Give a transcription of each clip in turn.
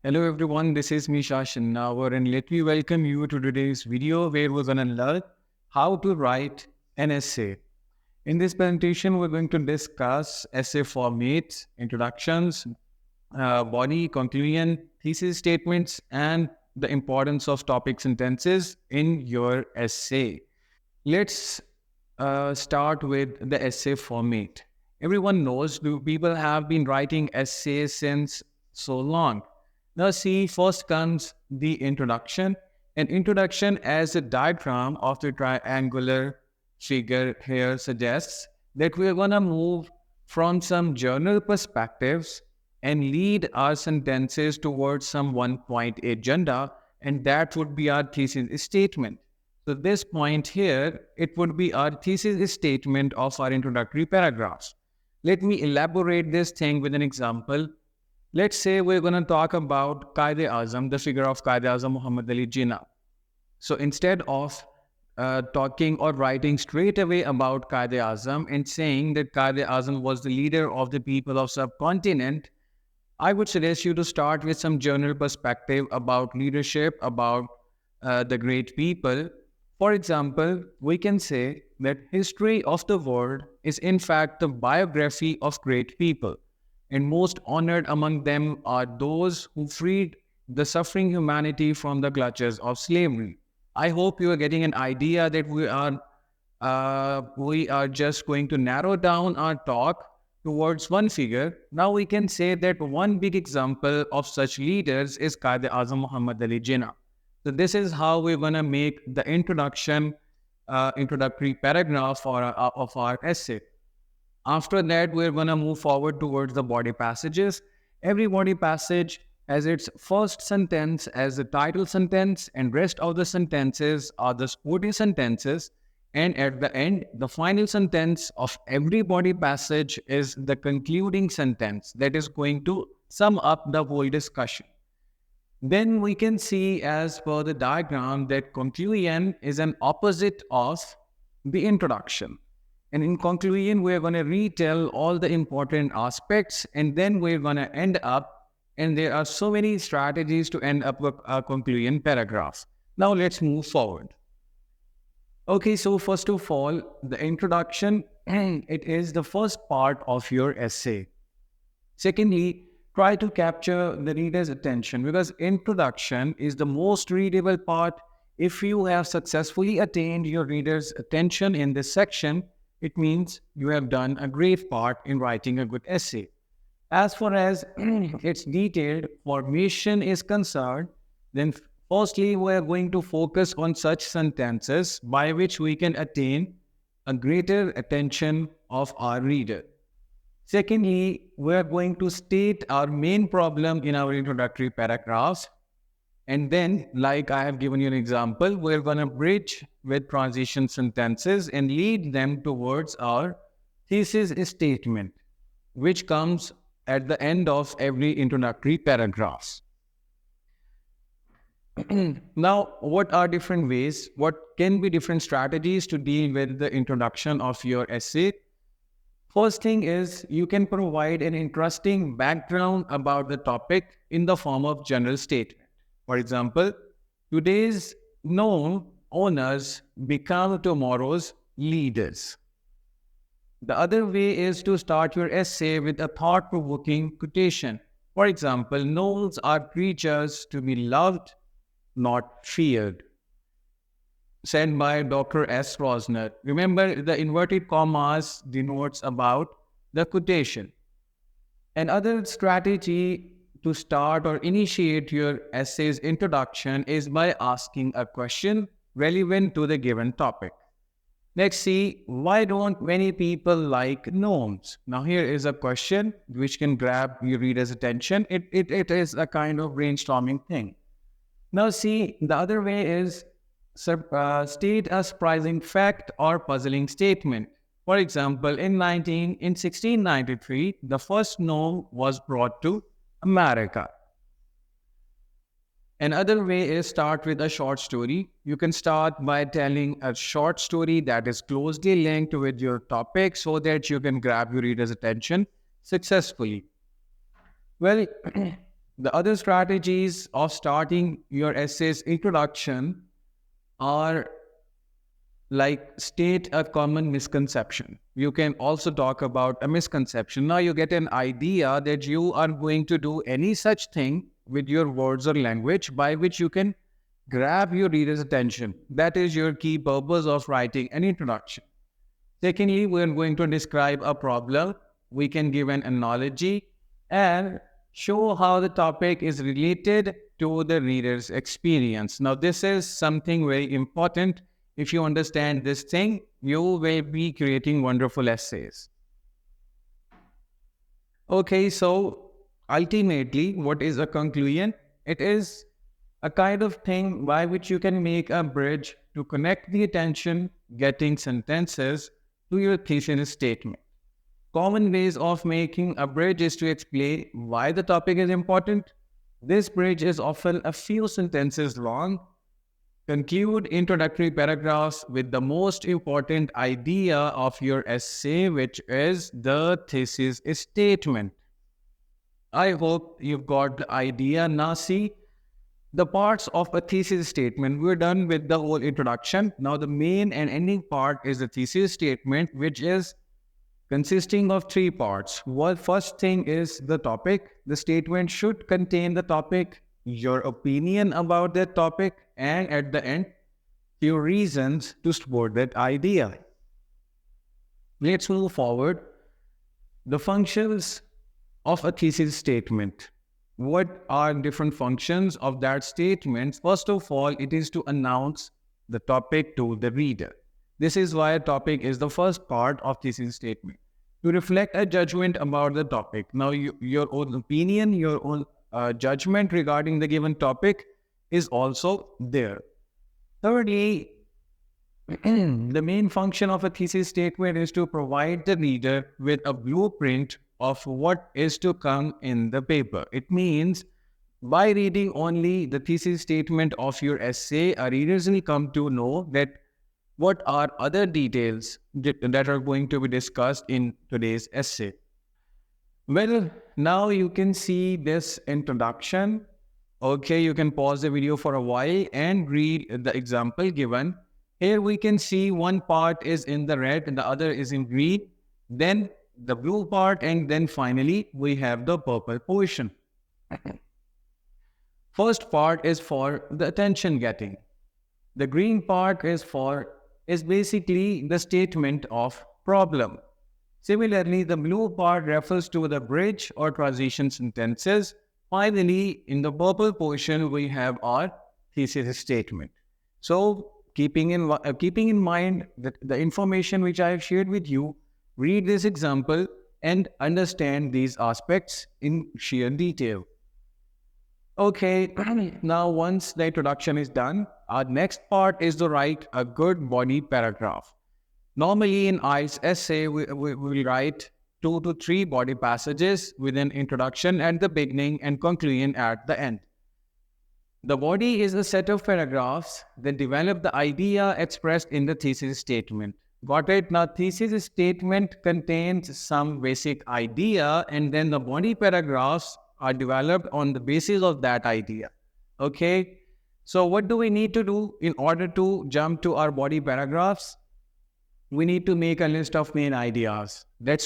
Hello everyone, this is Misha Shinnawar and let me welcome you to today's video where we're going to learn how to write an essay. In this presentation, we're going to discuss essay formats, introductions, body, conclusion, thesis statements, and the importance of topic sentences in your essay. Let's start with the essay format. Everyone knows people have been writing essays since so long. Now, see, first comes the introduction. An introduction as a diagram of the triangular figure here suggests that we're going to move from some journal perspectives and lead our sentences towards some one point agenda, and that would be our thesis statement. So this point here, it would be our thesis statement of our introductory paragraphs. Let me elaborate this thing with an example. Let's say we're going to talk about Qaid-e-Azam, the figure of Qaid-e-Azam Muhammad Ali Jinnah. So instead of talking or writing straight away about Qaid-e-Azam and saying that Qaid-e-Azam was the leader of the people of subcontinent, I would suggest you to start with some general perspective about leadership, about the great people. For example, we can say that history of the world is in fact the biography of great people, and most honored among them are those who freed the suffering humanity from the clutches of slavery. I hope you are getting an idea that we are just going to narrow down our talk towards one figure. Now we can say that one big example of such leaders is Qaid-e-Azam Muhammad Ali Jinnah. So this is how we're going to make the introductory paragraph of our essay. After that, we're going to move forward towards the body passages. Every body passage has its first sentence as the title sentence, and rest of the sentences are the supporting sentences. And at the end, the final sentence of every body passage is the concluding sentence that is going to sum up the whole discussion. Then we can see, as per the diagram, that conclusion is an opposite of the introduction. And in conclusion, we're going to retell all the important aspects, and then we're going to end up, and there are so many strategies to end up with a conclusion paragraph. Now let's move forward. Okay, so first of all, the introduction, it is the first part of your essay. Secondly, try to capture the reader's attention, because introduction is the most readable part. If you have successfully attained your reader's attention in this section, it means you have done a great part in writing a good essay. As far as its detailed formation is concerned, then firstly, we are going to focus on such sentences by which we can attain a greater attention of our reader. Secondly, we are going to state our main problem in our introductory paragraphs. And then, like I have given you an example, we're going to bridge with transition sentences and lead them towards our thesis statement, which comes at the end of every introductory paragraph. Now, what are different ways? What can be different strategies to deal with the introduction of your essay? First thing is, you can provide an interesting background about the topic in the form of general statement. For example, today's known owners become tomorrow's leaders. The other way is to start your essay with a thought-provoking quotation. For example, gnolls are creatures to be loved, not feared, said by Dr. S. Rosner. Remember, the inverted commas denotes about the quotation. Another strategy to start or initiate your essay's introduction is by asking a question relevant to the given topic. Let's see, why don't many people like gnomes? Now here is a question which can grab your reader's attention. It is a kind of brainstorming thing. Now see, the other way is state a surprising fact or puzzling statement. For example, in 1693, the first gnome was brought to America. Another way is start with a short story. You can start by telling a short story that is closely linked with your topic so that you can grab your reader's attention successfully. Well, The other strategies of starting your essay's introduction are like state a common misconception. You can also talk about a misconception. Now you get an idea that you are going to do any such thing with your words or language by which you can grab your reader's attention. That is your key purpose of writing an introduction. Secondly, we are going to describe a problem. We can give an analogy and show how the topic is related to the reader's experience. Now, this is something very important. If you understand this thing, you will be creating wonderful essays. Okay, so ultimately, what is a conclusion? It is a kind of thing by which you can make a bridge to connect the attention, getting sentences to your thesis statement. Common ways of making a bridge is to explain why the topic is important. This bridge is often a few sentences long. Conclude introductory paragraphs with the most important idea of your essay, which is the thesis statement. I hope you've got the idea. Now see, the parts of a thesis statement, we're done with the whole introduction. Now the main and ending part is the thesis statement, which is consisting of three parts. First thing is the topic. The statement should contain the topic, your opinion about that topic, and at the end, your reasons to support that idea. Let's move forward. The functions of a thesis statement. What are different functions of that statement? First of all, it is to announce the topic to the reader. This is why a topic is the first part of thesis statement. To reflect a judgment about the topic. Now, your own opinion, your own judgment regarding the given topic is also there. Thirdly, the main function of a thesis statement is to provide the reader with a blueprint of what is to come in the paper. It means by reading only the thesis statement of your essay, a reader will come to know that what are other details that are going to be discussed in today's essay. Well, now you can see this introduction. Okay, you can pause the video for a while and read the example given. Here we can see one part is in the red and the other is in green. Then the blue part, and then finally we have the purple portion. First part is for the attention getting. The green part is basically the statement of problem. Similarly, the blue part refers to the bridge or transition sentences. Finally, in the purple portion, we have our thesis statement. So, keeping in mind that the information which I have shared with you, read this example and understand these aspects in sheer detail. Okay, now once the introduction is done, our next part is to write a good body paragraph. Normally in ICE essay, we will write 2 to 3 body passages with an introduction at the beginning and conclusion at the end. The body is a set of paragraphs that develop the idea expressed in the thesis statement. Got it? Now, thesis statement contains some basic idea, and then the body paragraphs are developed on the basis of that idea. Okay? So, what do we need to do in order to jump to our body paragraphs? We need to make a list of main ideas that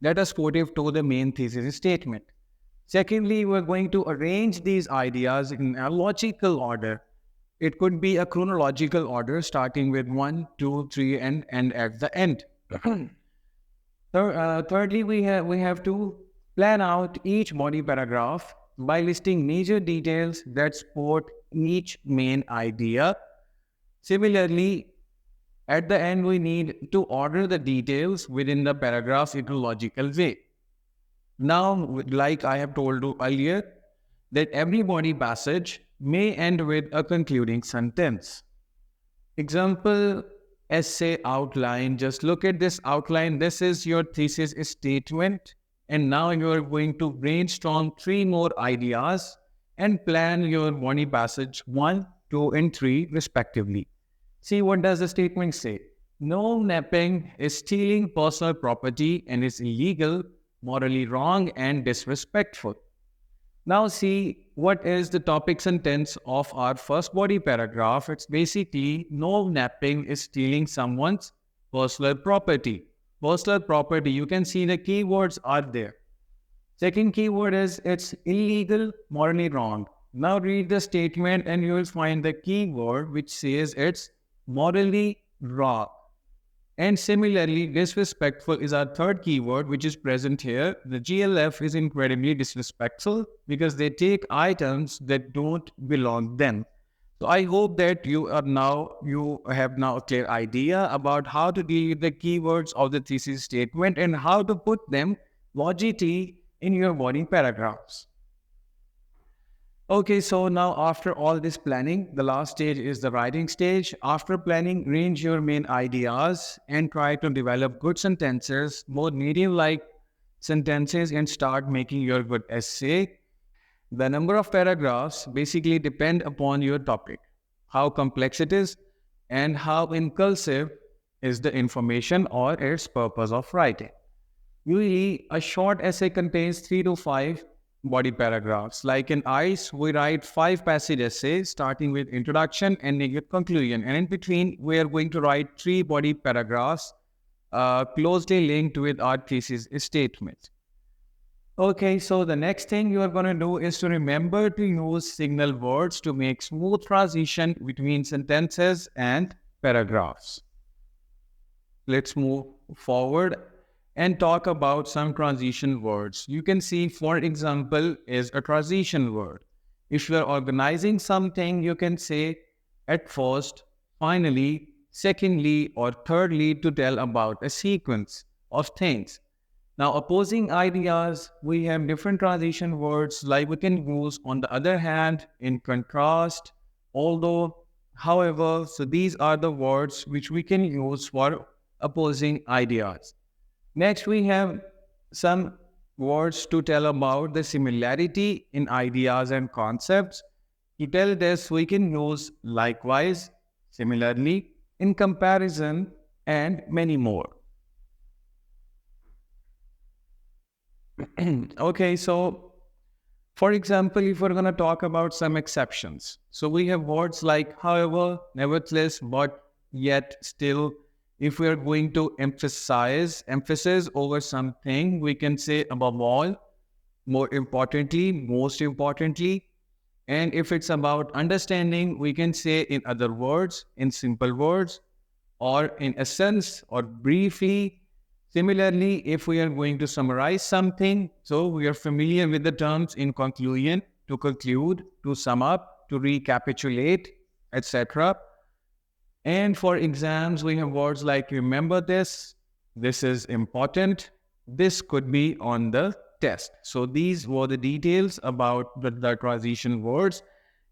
are supportive to the main thesis statement. Secondly, we're going to arrange these ideas in a logical order. It could be a chronological order starting with 1, 2, 3 and at the end. Thirdly, we have to plan out each body paragraph by listing major details that support each main idea. Similarly, at the end, we need to order the details within the paragraphs in a logical way. Now, like I have told you earlier, that every body passage may end with a concluding sentence. Example, essay outline. Just look at this outline. This is your thesis statement. And now you are going to brainstorm 3 more ideas and plan your body passage 1, 2, and 3 respectively. See, what does the statement say? No napping is stealing personal property and is illegal, morally wrong, and disrespectful. Now see what is the topic sentence of our first body paragraph. It's basically no napping is stealing someone's personal property. Personal property, you can see the keywords are there. Second keyword is it's illegal, morally wrong. Now read the statement and you will find the keyword which says it's morally wrong. And similarly, disrespectful is our third keyword which is present here. The GLF is incredibly disrespectful because they take items that don't belong them. So I hope that you have now a clear idea about how to deal with the keywords of the thesis statement and how to put them logically in your body paragraphs. Okay, so now after all this planning, the last stage is the writing stage. After planning, range your main ideas and try to develop good sentences, more native-like sentences, and start making your good essay. The number of paragraphs basically depend upon your topic, how complex it is, and how inclusive is the information or its purpose of writing. Usually, a short essay contains 3 to 5 body paragraphs. Like in ICE, we write 5 passage essays starting with introduction, ending with conclusion. And in between, we are going to write 3 body paragraphs closely linked with our thesis statement. Okay, so the next thing you are going to do is to remember to use signal words to make smooth transition between sentences and paragraphs. Let's move forward and talk about some transition words. You can see, for example, is a transition word. If you are organizing something, you can say at first, finally, secondly, or thirdly to tell about a sequence of things. Now, opposing ideas, we have different transition words like we can use on the other hand, in contrast, although, however. So these are the words which we can use for opposing ideas. Next, we have some words to tell about the similarity in ideas and concepts. To tell this, we can use likewise, similarly, in comparison, and many more. Okay, so for example, if we're going to talk about some exceptions. So we have words like however, nevertheless, but, yet, still. If we are going to emphasize emphasis over something, we can say above all, more importantly, most importantly. And if it's about understanding, we can say in other words, in simple words, or in essence, or briefly. Similarly, if we are going to summarize something, so we are familiar with the terms in conclusion, to conclude, to sum up, to recapitulate, etc. And for exams, we have words like remember this is important, this could be on the test. So these were the details about the transition words.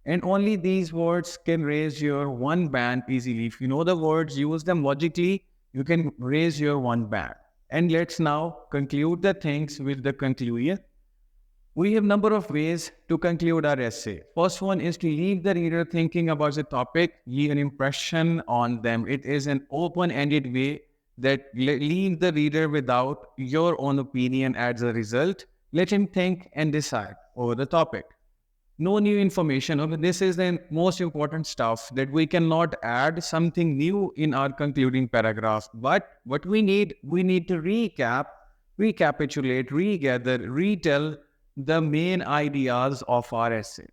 And only these words can raise your one band easily. If you know the words, use them logically, you can raise your one band. And let's now conclude the things with the conclusion. We have a number of ways to conclude our essay. First one is to leave the reader thinking about the topic, leave an impression on them. It is an open-ended way that leave the reader without your own opinion as a result. Let him think and decide over the topic. No new information. This is the most important stuff, that we cannot add something new in our concluding paragraph. But what we need to recapitulate, regather, retell the main ideas of our essay.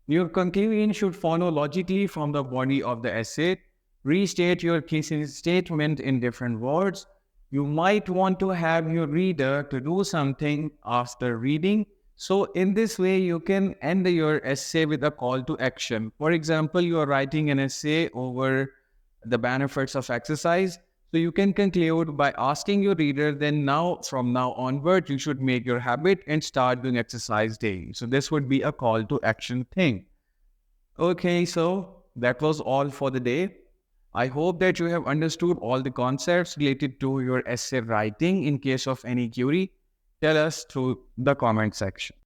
Your conclusion should follow logically from the body of the essay. Restate your thesis statement in different words. You might want to have your reader to do something after reading. So in this way, you can end your essay with a call to action. For example, you are writing an essay over the benefits of exercise. So you can conclude by asking your reader, then from now onward, you should make your habit and start doing exercise daily. So this would be a call to action thing. Okay, so that was all for the day. I hope that you have understood all the concepts related to your essay writing. In case of any query, tell us through the comment section.